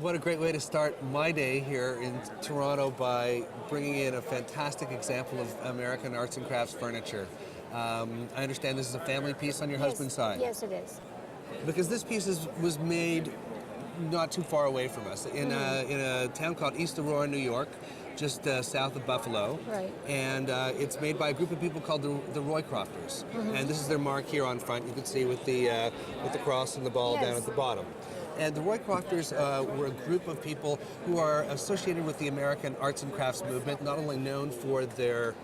what a great way to start my day here in Toronto by bringing in a fantastic example of American arts and crafts furniture. I understand this is a family piece on your husband's side. Yes, it is. Because this piece was made not too far away from us in a town called East Aurora, New York, just south of Buffalo. Right. And it's made by a group of people called the Roycrofters. And this is their mark here on front. You can see with the cross and the ball down at the bottom. And the Roycrofters were a group of people who are associated with the American arts and crafts movement, not only known for their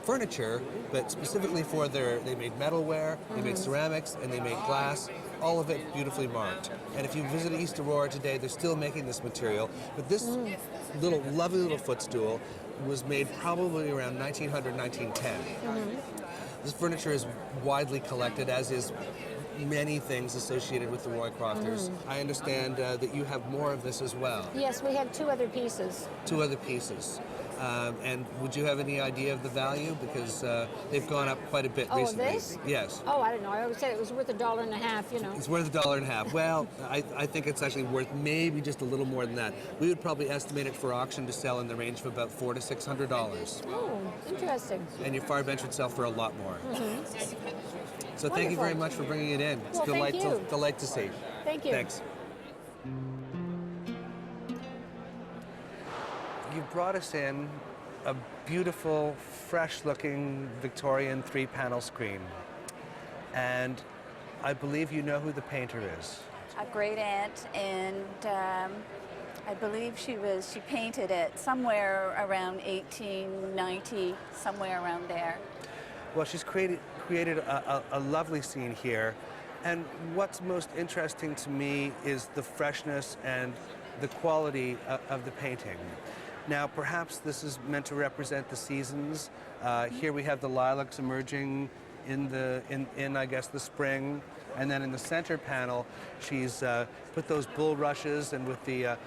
furniture, but specifically for they made metalware, they made ceramics, and they made glass, all of it beautifully marked. And if you visit East Aurora today, they're still making this material. But this lovely little footstool was made probably around 1900, 1910. This furniture is widely collected, as is many things associated with the Roycrofters. I understand that you have more of this as well. Yes, we have two other pieces. Two other pieces. And would you have any idea of the value? Because they've gone up quite a bit recently. Oh, this? Yes. Oh, I don't know. I always said it was worth $1.50, you know. It's worth $1.50. Well, I think it's actually worth maybe just a little more than that. We would probably estimate it for auction to sell in the range of about $400 to $600. Oh, interesting. And your fire bench would sell for a lot more. So thank you very much for bringing it in. It's well, a delight to see. Thank you. Thanks. You brought us in a beautiful, fresh-looking Victorian three-panel screen. And I believe you know who the painter is. A great aunt, and I believe she painted it somewhere around 1890, somewhere around there. Well, she's created a lovely scene here. And what's most interesting to me is the freshness and the quality of the painting. Now, perhaps this is meant to represent the seasons. Here we have the lilacs emerging in I guess, the spring. And then in the center panel, she's put those bulrushes and with the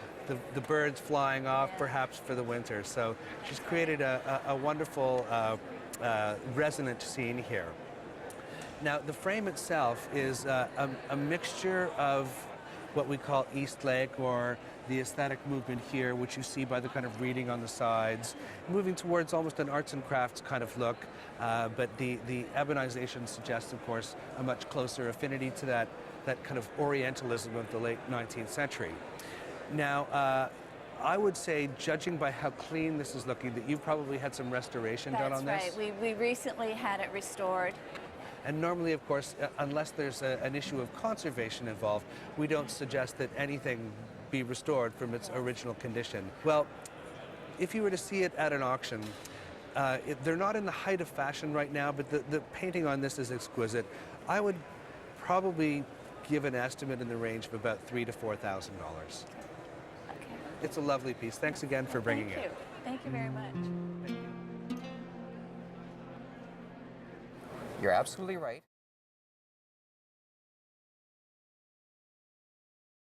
birds flying off, perhaps for the winter. So she's created a wonderful resonant scene here. Now, the frame itself is a mixture of what we call East Lake, or the aesthetic movement here, which you see by the kind of reading on the sides, moving towards almost an arts and crafts kind of look, but the ebonization suggests, of course, a much closer affinity to that kind of Orientalism of the late 19th century. Now, I would say, judging by how clean this is looking, that you've probably had some restoration done on this. That's right. We recently had it restored. And normally, of course, unless there's an issue of conservation involved, we don't suggest that anything be restored from its original condition. Well, if you were to see it at an auction, they're not in the height of fashion right now, but the painting on this is exquisite. I would probably give an estimate in the range of about $3,000 to $4,000. Okay. It's a lovely piece. Thanks again for bringing it. Thank you very much. You're absolutely right.